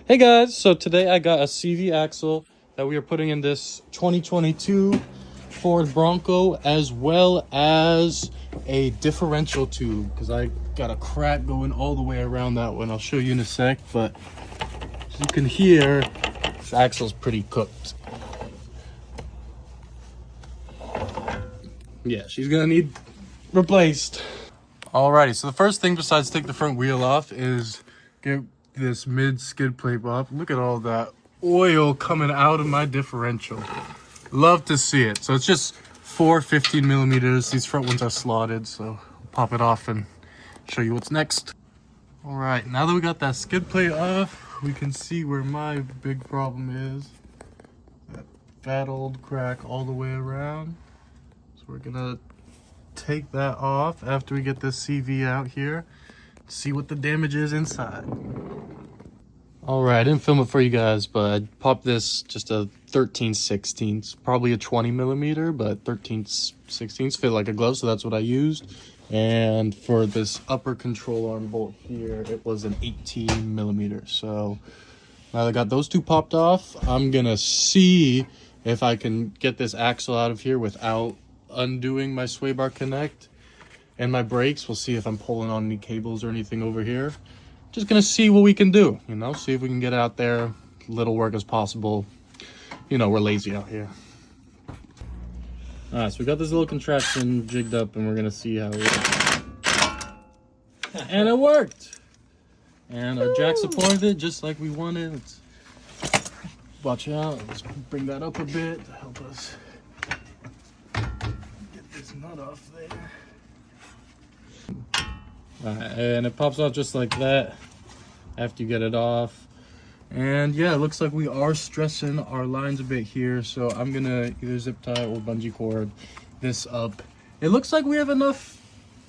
Hey guys, so today I got a CV axle that we are putting in this 2022 Ford Bronco, as well as a differential tube, because I got a crack going all the way around that one. I'll show you in a sec, but as you can hear, this axle's pretty cooked. Yeah, she's gonna need replaced. Alrighty, so the first thing besides take the front wheel off is get this mid skid plate off. Look at all that oil coming out of my differential. Love to see it. So it's just 15 millimeters. These front ones are slotted, so I'll pop it off and show you what's next. All right, now that we got that skid plate off, we can see where my big problem is. That fat old crack all the way around. So we're gonna take that off after we get this CV out here, see what the damage is inside. All right, I didn't film it for you guys, but I popped this just a 13/16, probably a 20 millimeter, but 13/16 fit like a glove, so that's what I used. And for this upper control arm bolt here, it was an 18 millimeter. So now that I got those two popped off, I'm gonna see if I can get this axle out of here without undoing my sway bar connect and my brakes. We'll see if I'm pulling on any cables or anything over here. Just gonna see what we can do, you know, see if we can get out there, little work as possible. You know, we're lazy out here. All right, so we got this little contraption jigged up and we're gonna see how it works. And it worked. And our jack supported it just like we wanted. Let's watch out. Let's bring that up a bit to help us get this nut off there. And it pops off just like that after you get it off. And yeah, it looks like we are stressing our lines a bit here, so I'm gonna either zip tie or bungee cord this up. It looks like we have enough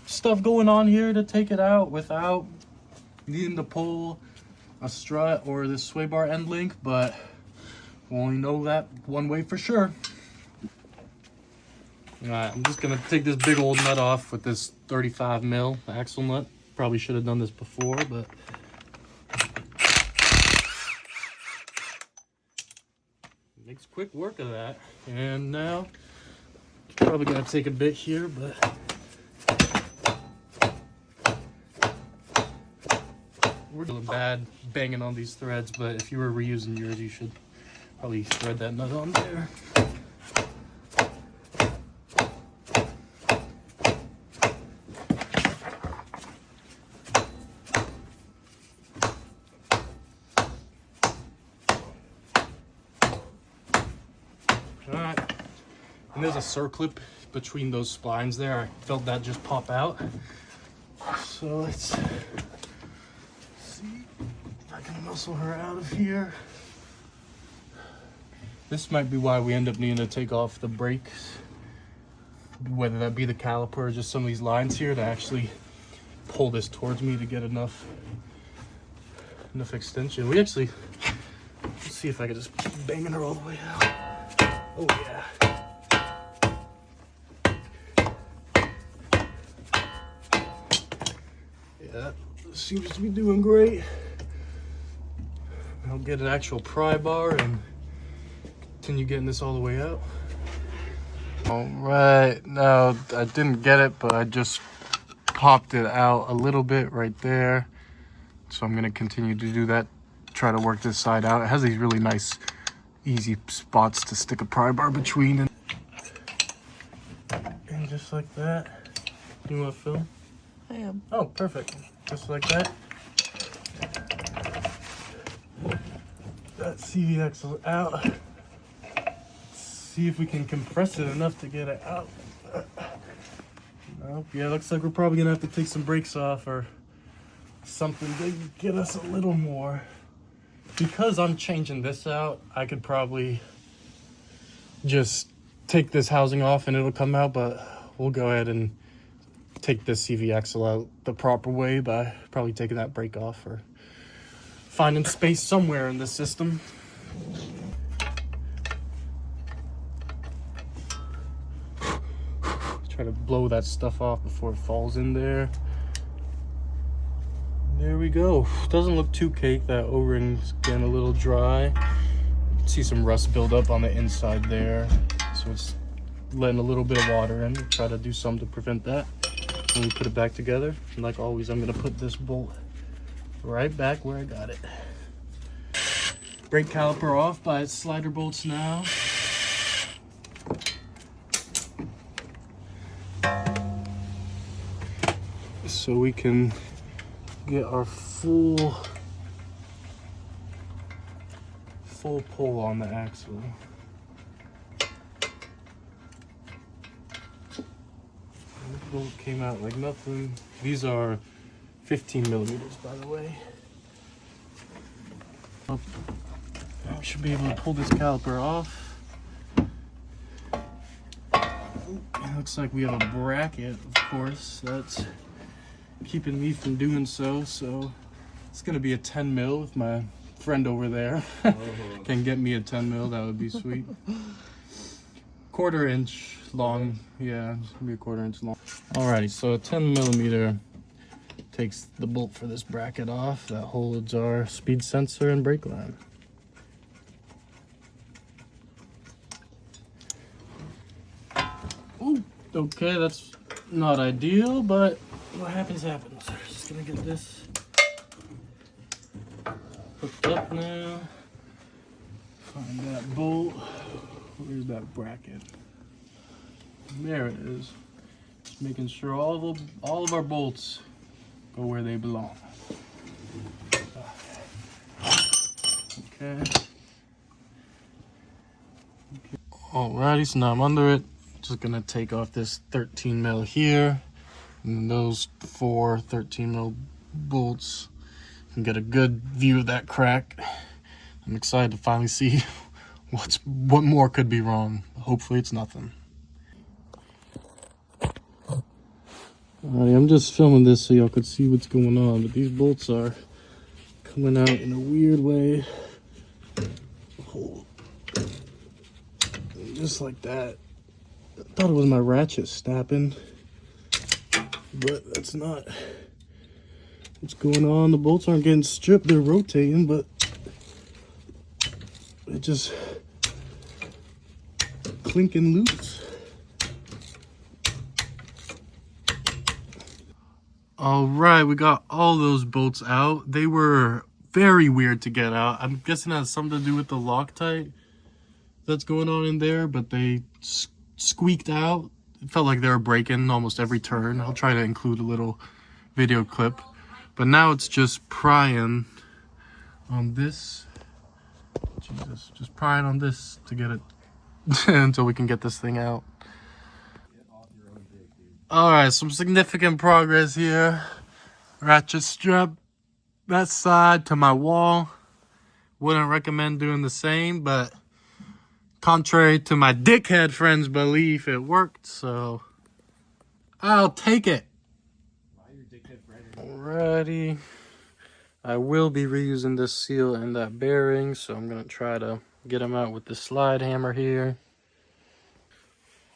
stuff going on here to take it out without needing to pull a strut or this sway bar end link, but we'll only know that one way for sure. Alright, I'm just gonna take this big old nut off with this 35 mil axle nut. Probably should have done this before, but makes quick work of that. And now, probably gonna take a bit here, but we're doing bad banging on these threads, but if you were reusing yours, you should probably thread that nut on there. Alright, and there's a circlip between those splines there. I felt that just pop out. So let's see if I can muscle her out of here. This might be why we end up needing to take off the brakes, whether that be the caliper or just some of these lines here to actually pull this towards me to get enough extension. We actually, let's see if I can just keep banging her all the way out. Oh yeah. Yeah, that seems to be doing great. I'll get an actual pry bar and continue getting this all the way out. All right, no, I didn't get it, but I just popped it out a little bit right there. So I'm gonna continue to do that, try to work this side out. It has these really nice easy spots to stick a pry bar between, and just like that. Do you want to film? I am. Oh, perfect. Just like that. That CV axle out. Let's see if we can compress it enough to get it out. Nope. Yeah, looks like we're probably gonna have to take some brakes off or something to get us a little more. Because I'm changing this out, I could probably just take this housing off and it'll come out, but we'll go ahead and take this CV axle out the proper way by probably taking that brake off or finding space somewhere in the system. Try to blow that stuff off before it falls in there. There we go. Doesn't look too caked. That O-ring's getting a little dry. You can see some rust build up on the inside there. So it's letting a little bit of water in. Try to do something to prevent that. When we put it back together, and like always, I'm gonna put this bolt right back where I got it. Brake caliper off by its slider bolts now. So we can get our full pull on the axle. Bolt came out like nothing. These are 15 millimeters, by the way. I should be able to pull this caliper off. It looks like we have a bracket, of course. That's keeping me from doing so. So it's gonna be a 10 mil if my friend over there can get me a 10 mil. That would be sweet. 1/4 inch long. Yeah, it's gonna be a 1/4 inch long. Alrighty, so a 10 millimeter takes the bolt for this bracket off. That holds our speed sensor and brake line. Ooh, okay, that's not ideal, but what happens happens. Just gonna get this hooked up now. Find that bolt. Where's that bracket? There it is. Just making sure all of our bolts go where they belong. Okay. Alrighty, so now I'm under it. Just gonna take off this 13 mil here, and those 4 13 mil bolts. And get a good view of that crack. I'm excited to finally see what more could be wrong. Hopefully it's nothing. Alright, I'm just filming this so y'all could see what's going on, but these bolts are coming out in a weird way. Just like that. I thought it was my ratchet snapping, but that's not what's going on. The bolts aren't getting stripped, they're rotating, but it just clinking loose. All right, we got all those bolts out. They were very weird to get out. I'm guessing it has something to do with the Loctite that's going on in there, but they squeaked out. It felt like they were breaking almost every turn. I'll try to include a little video clip. But now it's just prying on this. Jesus, just prying on this to get it until we can get this thing out. Alright, some significant progress here. Ratchet strap that side to my wall. Wouldn't recommend doing the same, but contrary to my dickhead friend's belief, it worked, so I'll take it. Alrighty. I will be reusing this seal and that bearing, so I'm going to try to get them out with the slide hammer here.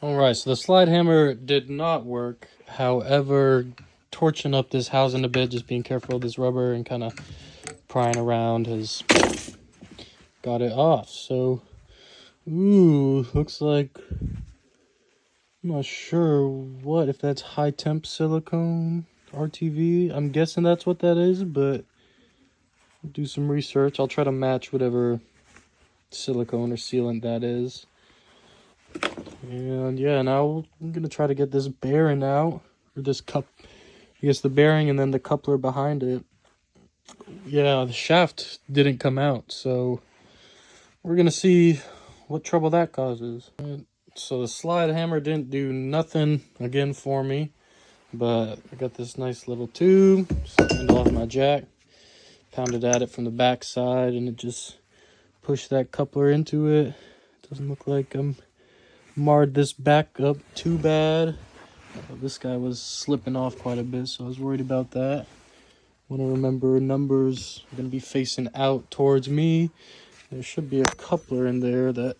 Alright, so the slide hammer did not work. However, torching up this housing a bit, just being careful of this rubber and kind of prying around has got it off. So, ooh, looks like, I'm not sure what, if that's high temp silicone RTV. I'm guessing that's what that is, but I'll do some research. I'll try to match whatever silicone or sealant that is. And yeah, now I'm gonna try to get this bearing out, or this cup, I guess the bearing and then the coupler behind it. Yeah, the shaft didn't come out, so we're gonna see what trouble that causes. So the slide hammer didn't do nothing again for me, but I got this nice little tube, slammed off my jack, pounded at it from the back side, and it just pushed that coupler into it. Doesn't look like I'm marred this back up too bad. This guy was slipping off quite a bit, so I was worried about that. Want to remember numbers are going to be facing out towards me. There should be a coupler in there that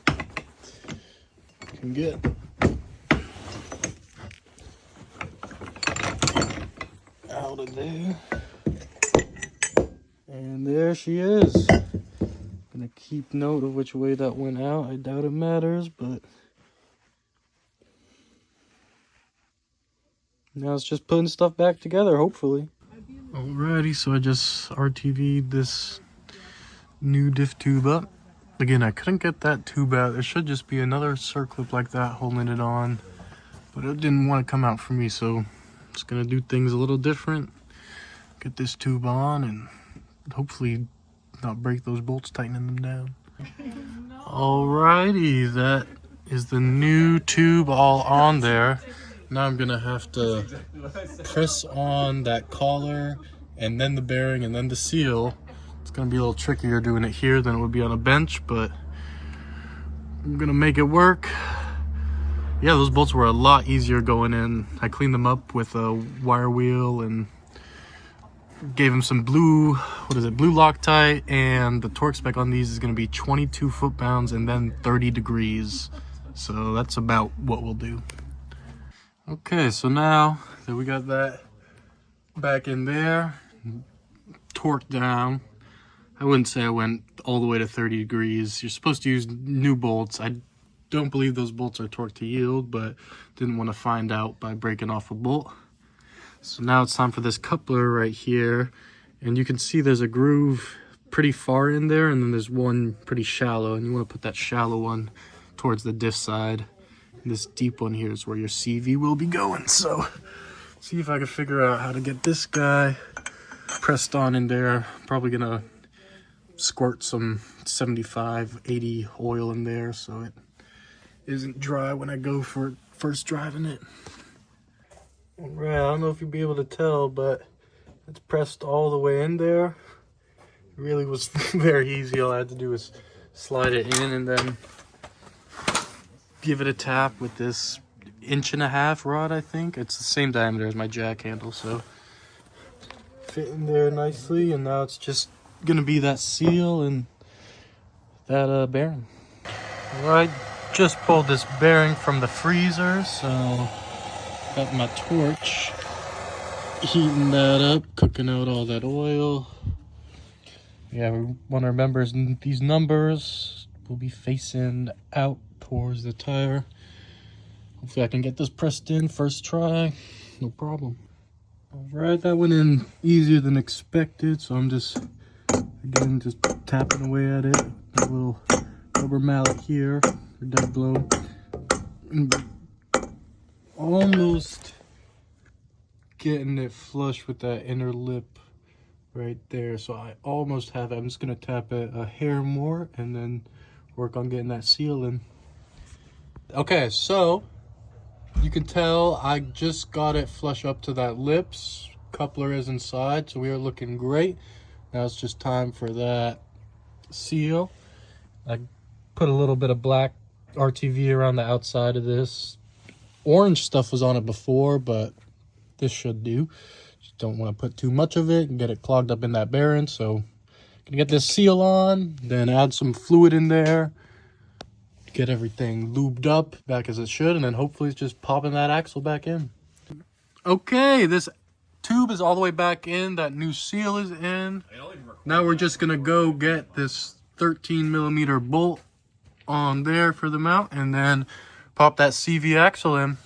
I can get. out of there. And there she is. Gonna keep note of which way that went out. I doubt it matters, but now it's just putting stuff back together, hopefully. Alrighty, so I just RTV'd this new diff tube up. Again, I couldn't get that tube out. There should just be another circlip like that holding it on, but it didn't want to come out for me, so I'm just gonna do things a little different. Get this tube on and hopefully not break those bolts tightening them down. Alrighty, that is the new tube all on there. Now I'm gonna have to press on that collar and then the bearing and then the seal. It's gonna be a little trickier doing it here than it would be on a bench, but I'm gonna make it work. Yeah, those bolts were a lot easier going in. I cleaned them up with a wire wheel and gave them some blue Loctite, and the torque spec on these is going to be 22 foot-pounds and then 30 degrees. So that's about what we'll do. Okay, so now that we got that back in there, torqued down, I wouldn't say I went all the way to 30 degrees. You're supposed to use new bolts. I don't believe those bolts are torqued to yield, but didn't want to find out by breaking off a bolt. So now it's time for this coupler right here, and you can see there's a groove pretty far in there, and then there's one pretty shallow, and you want to put that shallow one towards the diff side. And this deep one here is where your CV will be going. So see if I can figure out how to get this guy pressed on in there. Probably gonna squirt some 75-80 oil in there so it isn't dry when I go for first driving it. Alright, I don't know if you'll be able to tell, but it's pressed all the way in there. It really was very easy. All I had to do was slide it in and then give it a tap with this 1.5-inch rod, I think. It's the same diameter as my jack handle, so fit in there nicely. And now it's just gonna be that seal and that bearing. Alright, just pulled this bearing from the freezer, so got my torch, heating that up, cooking out all that oil. Yeah, we want to remember these numbers will be facing out towards the tire. Hopefully I can get this pressed in first try, no problem. Alright, that went in easier than expected, so I'm just tapping away at it. A little rubber mallet here for dead blow. Almost getting it flush with that inner lip right there, so I almost have it. I'm just gonna tap it a hair more and then work on getting that seal in. Okay, so you can tell I just got it flush up to that lips. Coupler is inside, so we are looking great. Now it's just time for that seal. I put a little bit of black RTV around the outside of this. Orange stuff was on it before, but this should do. Just don't want to put too much of it and get it clogged up in that bearing. So gonna get this seal on, then add some fluid in there, get everything lubed up back as it should, and then hopefully it's just popping that axle back in. Okay, this tube is all the way back in. That new seal is in. Now we're just gonna go get this 13mm bolt on there for the mount, and then pop that CV axle in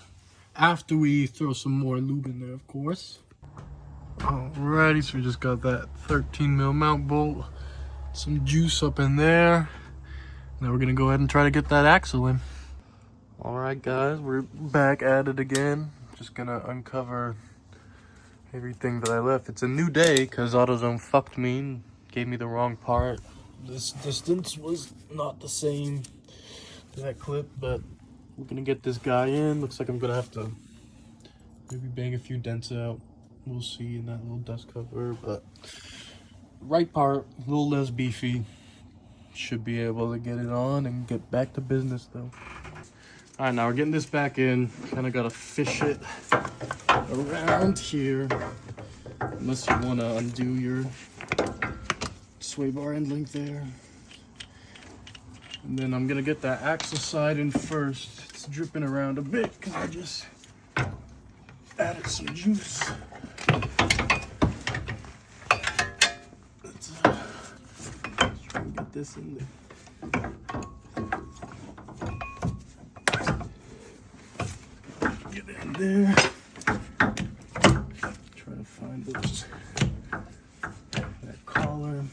after we throw some more lube in there, of course. Alrighty, so we just got that 13mm mount bolt, some juice up in there. Now we're gonna go ahead and try to get that axle in. Alright guys, we're back at it again. Just gonna uncover everything that I left. It's a new day because AutoZone fucked me and gave me the wrong part. This distance was not the same to that clip, but we're gonna get this guy in. Looks like I'm gonna have to maybe bang a few dents out. We'll see in that little dust cover, but right part, a little less beefy. Should be able to get it on and get back to business though. All right, now we're getting this back in. Kind of gotta fish it around here, unless you want to undo your sway bar end link there. And then I'm gonna get that axle side in first. It's dripping around a bit because I just added some juice. put this in there. Get in there. Try to find those, that collar.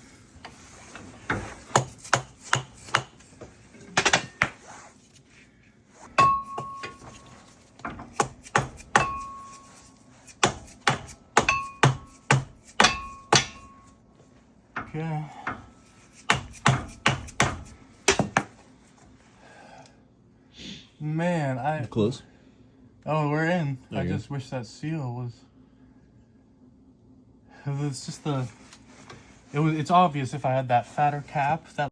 Okay. Man, Close. Oh, we're in. There I you go. just wish that seal was. It's just it's obvious if I had that fatter cap, that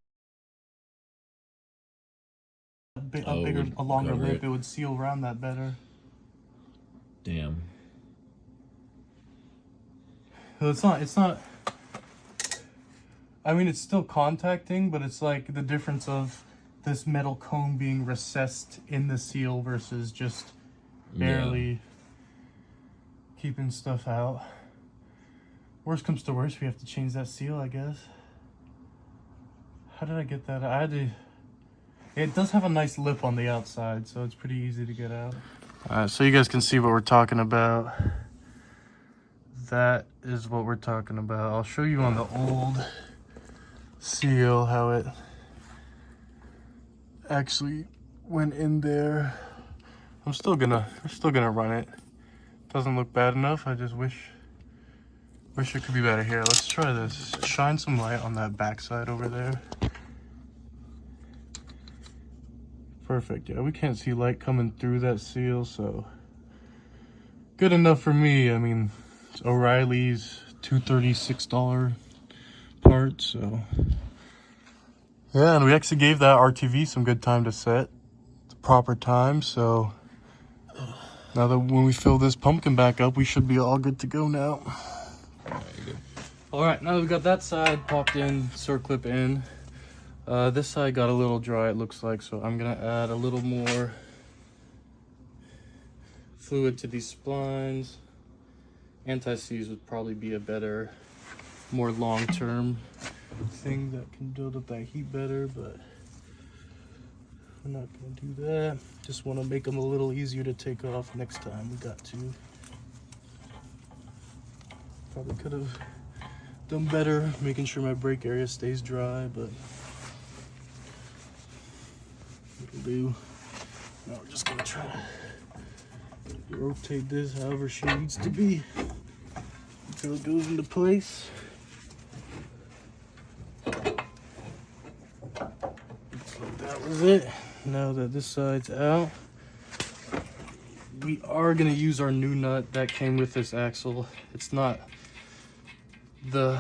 a longer lip, it would seal around that better. Damn. It's not. I mean, it's still contacting, but it's like the difference of this metal cone being recessed in the seal versus just barely keeping stuff out. Worst comes to worst, we have to change that seal, I guess. How did I get that? It does have a nice lip on the outside, so it's pretty easy to get out. Alright, so you guys can see what we're talking about. That is what we're talking about. I'll show you on the old seal how it actually went in there. We're still gonna run it. Doesn't look bad enough. I just wish it could be better. Here, let's try this. Shine some light on that backside over there. Perfect. Yeah, we can't see light coming through that seal, so good enough for me. I mean, it's O'Reilly's $236 part, so yeah. And we actually gave that RTV some good time to set, the proper time. So now that when we fill this pumpkin back up, we should be all good to go now. All right, now that we've got that side popped in, circlip in. This side got a little dry, it looks like, so I'm gonna add a little more fluid to these splines. Anti-seize would probably be a better, more long-term thing that can build up that heat better, but we're not gonna do that. Just want to make them a little easier to take off next time. We got to. Probably could have done better making sure my brake area stays dry, but it'll do. Now we're just gonna try to rotate this however she needs to be until it goes into place. Looks like that was it. Now that this side's out, we are gonna use our new nut that came with this axle. It's not the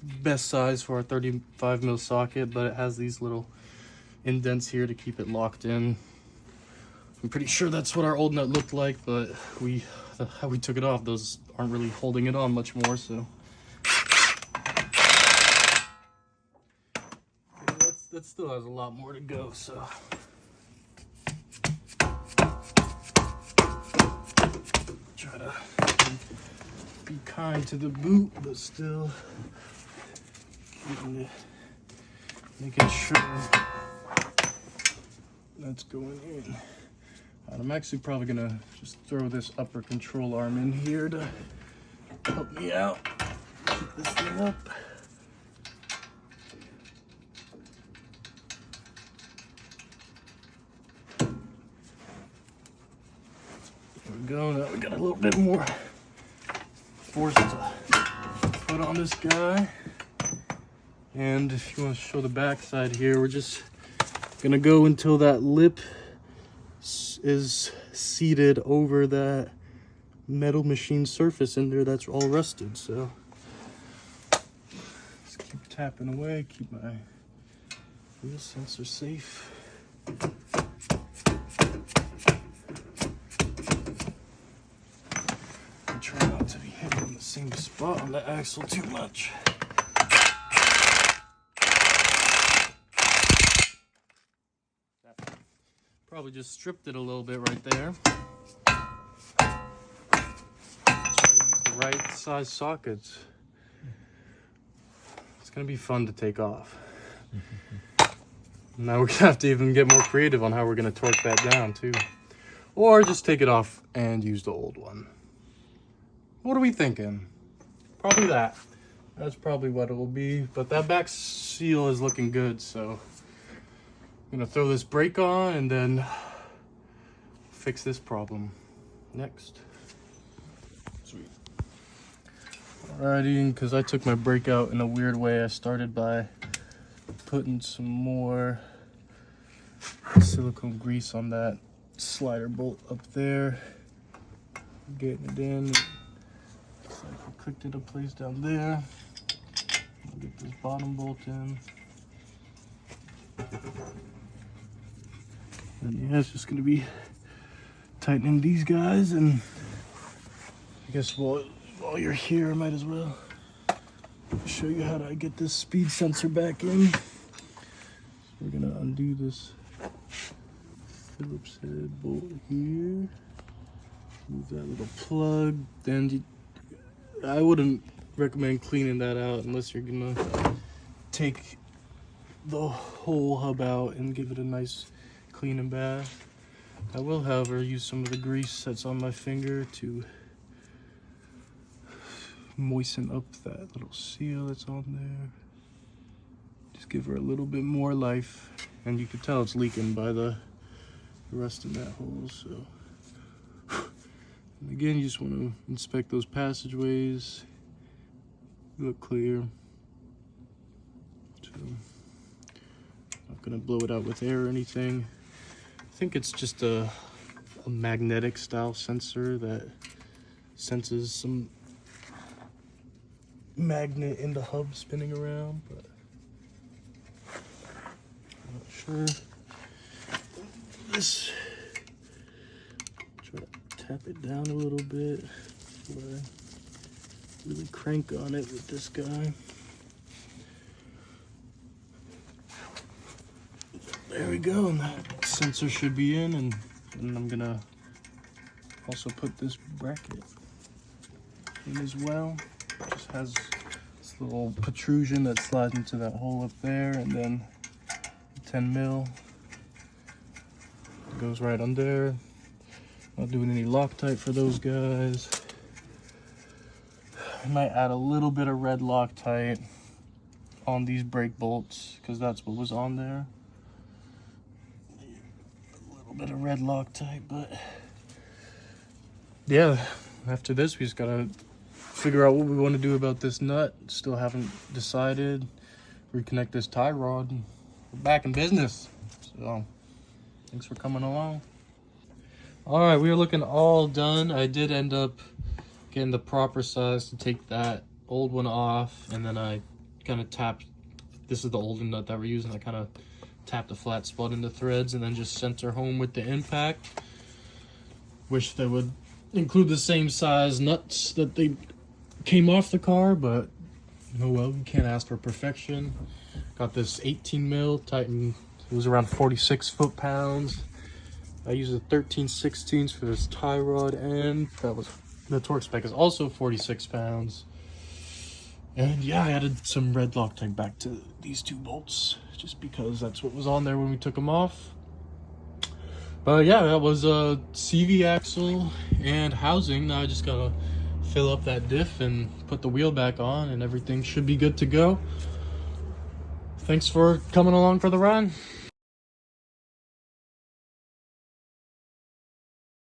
best size for our 35 mil socket, but it has these little indents here to keep it locked in. I'm pretty sure that's what our old nut looked like, but how we took it off, those aren't really holding it on much more, so that still has a lot more to go, so try to be kind to the boot, but still making sure that's going in. And I'm actually probably gonna just throw this upper control arm in here to help me out. Keep this thing up. There we go. Now we got a little bit more force to put on this guy. And if you want to show the back side here, we're just gonna go until that lip is seated over that metal machine surface in there that's all rusted. So just keep tapping away, keep my wheel sensor safe. And try not to be hitting the same spot on the axle too much. Probably just stripped it a little bit right there. Try to use the right size sockets. It's gonna be fun to take off. Now we're gonna have to even get more creative on how we're gonna torque that down too. Or just take it off and use the old one. What are we thinking? Probably that. That's probably what it will be. But that back seal is looking good, so I'm gonna throw this brake on and then fix this problem next. Sweet. Alrighty, because I took my brake out in a weird way, I started by putting some more silicone grease on that slider bolt up there, getting it in. So I clicked it in place down there. Get this bottom bolt in. And yeah, it's just gonna be tightening these guys, and I guess while you're here, I might as well show you how to get this speed sensor back in. We're gonna undo this Phillips head bolt here. Move that little plug. Then I wouldn't recommend cleaning that out unless you're gonna take the whole hub out and give it a nice clean and bath. I will, however, use some of the grease that's on my finger to moisten up that little seal that's on there. Just give her a little bit more life, and you can tell it's leaking by the rust in that hole. So and again, you just want to inspect those passageways. Look clear. So not gonna blow it out with air or anything. I think it's just a magnetic style sensor that senses some magnet in the hub spinning around, but I'm not sure. This, try to tap it down a little bit before I really crank on it with this guy. There we go, and that sensor should be in, and I'm gonna also put this bracket in as well. It just has this little protrusion that slides into that hole up there, and then 10 mil goes right under. Not doing any Loctite for those guys. I might add a little bit of red Loctite on these brake bolts because that's what was on there. A little bit of red Loctite, but yeah, after this we just gotta figure out what we want to do about this nut. Still haven't decided. Reconnect this tie rod. We're back in business. So thanks for coming along. All right, we are looking all done. I did end up getting the proper size to take that old one off, and then I kind of tapped, this is the older nut that we're using, I kind of tapped the flat spot into threads and then just sent her home with the impact. Wish they would include the same size nuts that they came off the car, but oh well, you can't ask for perfection. Got this 18 mil Titan, it was around 46 foot-pounds. I used a 13/16 for this tie rod end. That was, the torque spec is also 46 pounds. And yeah, I added some red Loctite back to these two bolts just because that's what was on there when we took them off. But yeah, that was a CV axle and housing. Now I just gotta fill up that diff and put the wheel back on, and everything should be good to go. Thanks for coming along for the ride.